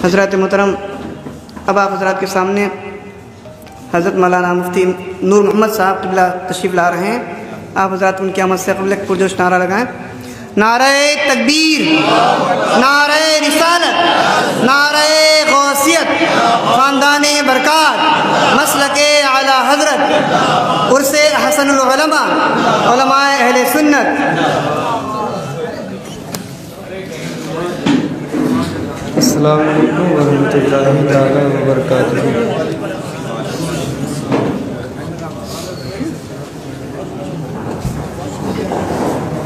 حضرات محترم، اب آپ حضرات کے سامنے حضرت مولانا مفتی نور محمد صاحب قبلہ تشریف لا رہے ہیں۔ آپ حضرات ان کی آمد سے قبل ایک پرجوش نعرہ لگائیں۔ نعرہ تکبیر، نعرہ رسالت، نعرہ غوثیت، خاندان برکات، مسلک اعلیٰ حضرت، عرس حسن العلماء، علماء اہل سنت۔ السلام علیکم ورحمۃ اللہ تعالیٰ وبرکاتہ۔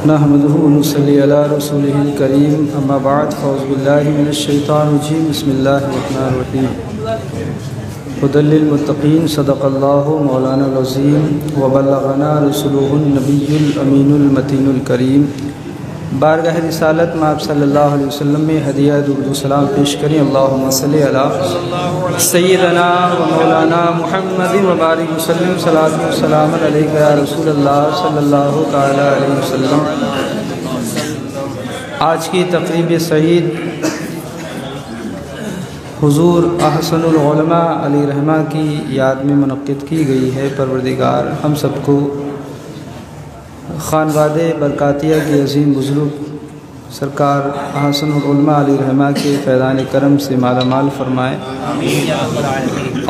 نحمدہ ونصلی علی رسولہ الکریم، اما بعد، فاعوذ باللہ من الشیطان الرجیم، بسم اللہ الرحمن الرحیم۔ ھدی للمتقین، صدق اللہ مولانا العظیم، وبلغنا رسولہ النبی الامین المتین الکریم۔ بارگاہ رسالت میں آپ صلی اللہ علیہ وسلم میں ہدیہ درود و سلام پیش کریں۔ اللہم صلی علی سیدنا و مولانا محمد وبارک وسلم، صلاۃ و سلام علیک یا رسول اللہ صلی اللہ تعالی علیہ وسلم۔ آج کی تقریب سعید حضور احسن العلماء علیہ رحمہ کی یاد میں منعقد کی گئی ہے۔ پروردگار ہم سب کو خانواد برکاتیہ کے عظیم بزرگ سرکار احسن العلماء علیہ رحمہ کے فیضان کرم سے مالا مال فرمائے،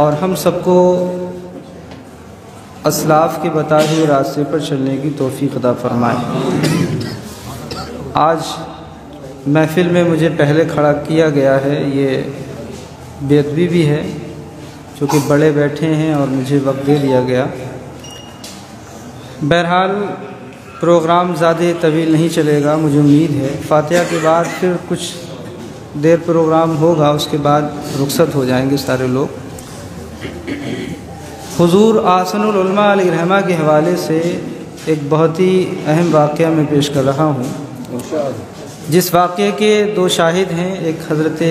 اور ہم سب کو اسلاف کے بتائے ہوئے راستے پر چلنے کی توفیق عطا فرمائے۔ آج محفل میں مجھے پہلے کھڑا کیا گیا ہے، یہ بے ادبی بھی ہے، چونکہ بڑے بیٹھے ہیں اور مجھے وقت دے دیا گیا۔ بہرحال پروگرام زیادہ طویل نہیں چلے گا، مجھے امید ہے فاتحہ کے بعد پھر کچھ دیر پروگرام ہوگا، اس کے بعد رخصت ہو جائیں گے سارے لوگ۔ حضور احسن العلماء علیہ رحمہ کے حوالے سے ایک بہت ہی اہم واقعہ میں پیش کر رہا ہوں، جس واقعے کے دو شاہد ہیں، ایک حضرت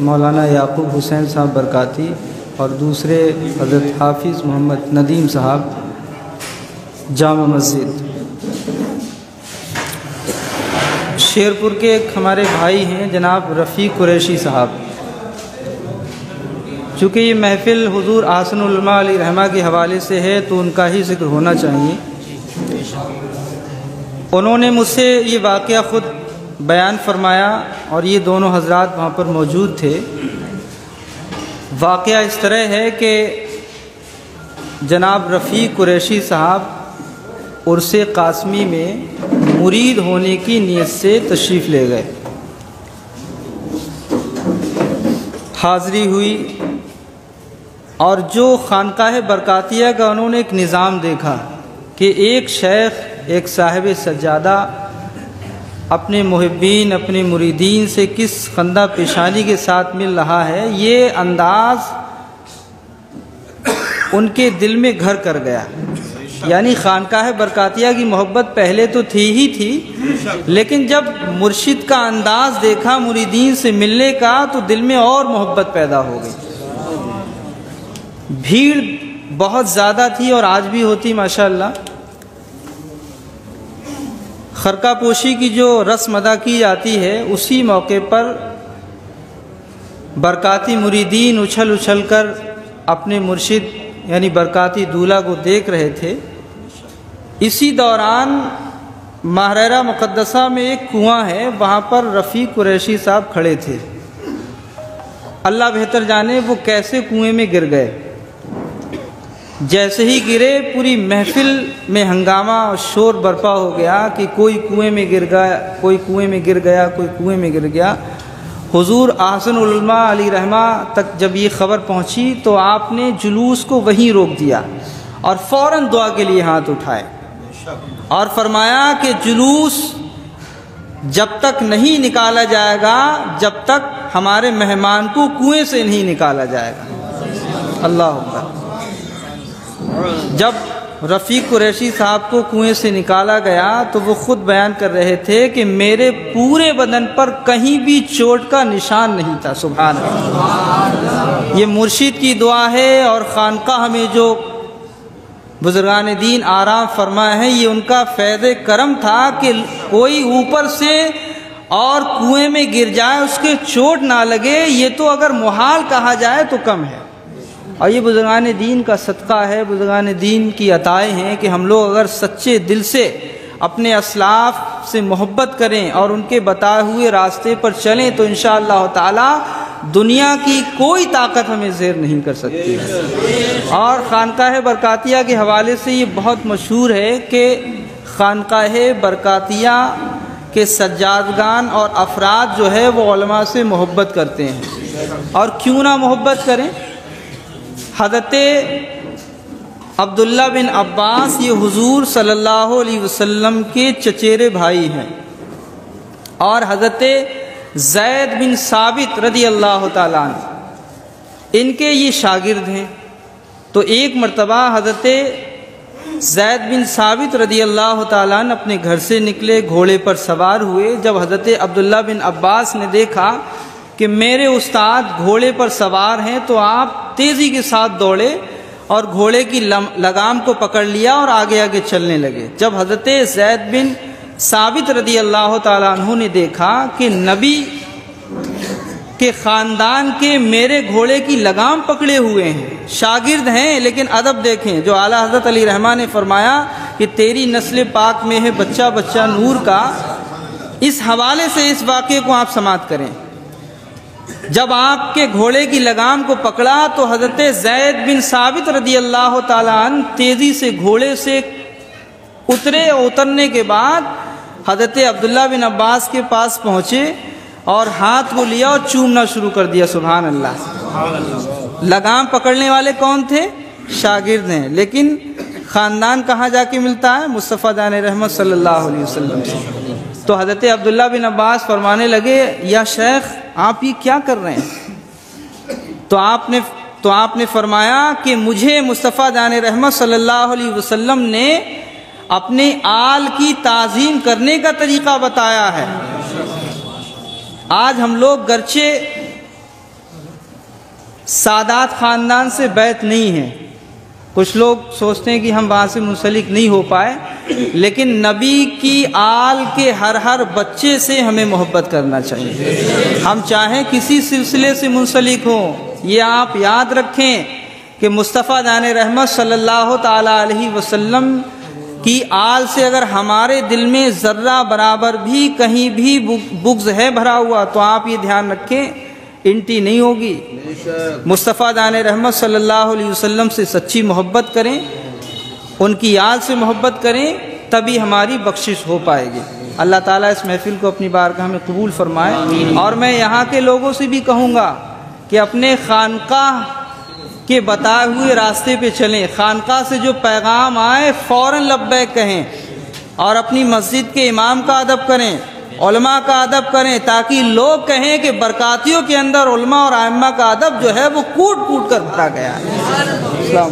مولانا یعقوب حسین صاحب برکاتی اور دوسرے حضرت حافظ محمد ندیم صاحب جامع مسجد۔ شیرپور کے ایک ہمارے بھائی ہیں جناب رفیق قریشی صاحب۔ چونکہ یہ محفل حضور احسن العلماء علیہ رحمہ کے حوالے سے ہے تو ان کا ہی ذکر ہونا چاہیے۔ انہوں نے مجھ سے یہ واقعہ خود بیان فرمایا اور یہ دونوں حضرات وہاں پر موجود تھے۔ واقعہ اس طرح ہے کہ جناب رفیق قریشی صاحب عرس قاسمی میں مرید ہونے کی نیت سے تشریف لے گئے۔ حاضری ہوئی اور جو خانقاہ برکاتیہ کا انہوں نے ایک نظام دیکھا کہ ایک شیخ، ایک صاحب سجادہ اپنے محبین، اپنے مریدین سے کس خندہ پیشانی کے ساتھ مل رہا ہے، یہ انداز ان کے دل میں گھر کر گیا۔ یعنی خانقاہ برکاتیہ کی محبت پہلے تو تھی ہی تھی، لیکن جب مرشد کا انداز دیکھا مریدین سے ملنے کا تو دل میں اور محبت پیدا ہو گئی۔ بھیڑ بہت زیادہ تھی اور آج بھی ہوتی ماشاءاللہ۔ خرقہ پوشی کی جو رسم ادا کی جاتی ہے، اسی موقع پر برکاتی مریدین اچھل اچھل کر اپنے مرشد یعنی برکاتی دولہا کو دیکھ رہے تھے۔ اسی دوران ماہرہ مقدسہ میں ایک کنواں ہے، وہاں پر رفیق قریشی صاحب کھڑے تھے۔ اللہ بہتر جانے وہ کیسے کنویں میں گر گئے۔ جیسے ہی گرے پوری محفل میں ہنگامہ اور شور برپا ہو گیا کہ کوئی کنویں میں گر گیا، کوئی کنویں میں گر گیا، کوئی کنویں میں گر گیا۔ حضور احسن العلماء علیہ رحمہ تک جب یہ خبر پہنچی تو آپ نے جلوس کو وہیں روک دیا اور فوراً دعا کے لیے ہاتھ اٹھائے اور فرمایا کہ جلوس جب تک نہیں نکالا جائے گا جب تک ہمارے مہمان کو کنویں سے نہیں نکالا جائے گا۔ اللہ اکبر۔ جب رفیق قریشی صاحب کو کنویں سے نکالا گیا تو وہ خود بیان کر رہے تھے کہ میرے پورے بدن پر کہیں بھی چوٹ کا نشان نہیں تھا۔ سبحان اللہ۔ یہ مرشد کی دعا ہے، اور خانقاہ میں جو بزرگان دین آرام فرمائے ہیں، یہ ان کا فیض کرم تھا کہ کوئی اوپر سے اور کنویں میں گر جائے اس کے چوٹ نہ لگے، یہ تو اگر محال کہا جائے تو کم ہے۔ اور یہ بزرگان دین کا صدقہ ہے، بزرگان دین کی عطائیں ہیں کہ ہم لوگ اگر سچے دل سے اپنے اسلاف سے محبت کریں اور ان کے بتائے ہوئے راستے پر چلیں تو انشاءاللہ تعالی دنیا کی کوئی طاقت ہمیں زیر نہیں کر سکتی۔ اور خانقاہ برکاتیہ کے حوالے سے یہ بہت مشہور ہے کہ خانقاہ برکاتیہ کے سجادگان اور افراد جو ہے وہ علماء سے محبت کرتے ہیں، اور کیوں نہ محبت کریں۔ حضرت عبداللہ بن عباس یہ حضور صلی اللہ علیہ وسلم کے چچیرے بھائی ہیں، اور حضرت زید بن ثابت رضی اللہ تعالیٰ عنہ ان کے یہ شاگرد ہیں۔ تو ایک مرتبہ حضرت زید بن ثابت رضی اللہ تعالیٰ عنہ اپنے گھر سے نکلے، گھوڑے پر سوار ہوئے۔ جب حضرت عبداللہ بن عباس نے دیکھا کہ میرے استاد گھوڑے پر سوار ہیں تو آپ تیزی کے ساتھ دوڑے اور گھوڑے کی لگام کو پکڑ لیا اور آگے آگے چلنے لگے۔ جب حضرت زید بن ثابت رضی اللہ تعالیٰ عنہ نے دیکھا کہ نبی کے خاندان کے میرے گھوڑے کی لگام پکڑے ہوئے ہیں، شاگرد ہیں، لیکن ادب دیکھیں جو اعلیٰ حضرت علی رحمہ نے فرمایا کہ تیری نسل پاک میں ہے بچہ بچہ نور کا، اس حوالے سے اس واقعے کو آپ سماعت کریں۔ جب آپ کے گھوڑے کی لگام کو پکڑا تو حضرت زید بن ثابت رضی اللہ تعالیٰ عنہ تیزی سے گھوڑے سے اترے، اور اترنے کے بعد حضرت عبداللہ بن عباس کے پاس پہنچے اور ہاتھ کو لیا اور چومنا شروع کر دیا۔ سبحان اللہ۔ لگام پکڑنے والے کون تھے؟ شاگرد ہیں، لیکن خاندان کہاں جا کے ملتا ہے؟ مصطفیٰ دان رحمت صلی اللہ علیہ وسلم سے۔ تو حضرت عبداللہ بن عباس فرمانے لگے یا شیخ آپ یہ کیا کر رہے ہیں؟ تو آپ نے فرمایا کہ مجھے مصطفیٰ دان رحمت صلی اللہ علیہ وسلم نے اپنے آل کی تعظیم کرنے کا طریقہ بتایا ہے۔ آج ہم لوگ گرچہ سادات خاندان سے بیعت نہیں ہیں، کچھ لوگ سوچتے ہیں کہ ہم وہاں سے منسلک نہیں ہو پائے، لیکن نبی کی آل کے ہر بچے سے ہمیں محبت کرنا چاہیے۔ ہم چاہیں کسی سلسلے سے منسلک ہوں، یہ آپ یاد رکھیں کہ مصطفیٰ دان رحمت صلی اللہ تعالیٰ علیہ وسلم کی آل سے اگر ہمارے دل میں ذرہ برابر بھی کہیں بھی بغض ہے بھرا ہوا تو آپ یہ دھیان رکھیں انٹی نہیں ہوگی۔ مصطفیٰ دان رحمت صلی اللہ علیہ وسلم سے سچی محبت کریں، ان کی آل سے محبت کریں، تبھی ہماری بخشش ہو پائے گی۔ اللہ تعالیٰ اس محفل کو اپنی بارگاہ میں قبول فرمائے۔ اور میں یہاں کے لوگوں سے بھی کہوں گا کہ اپنے خانقاہ کے بتائے ہوئے راستے پہ چلیں، خانقاہ سے جو پیغام آئے فوراً لبیک کہیں، اور اپنی مسجد کے امام کا ادب کریں، علماء کا ادب کریں، تاکہ لوگ کہیں کہ برکاتیوں کے اندر علماء اور ائمہ کا ادب جو ہے وہ کوٹ کوٹ کر بھرا گیا ہے۔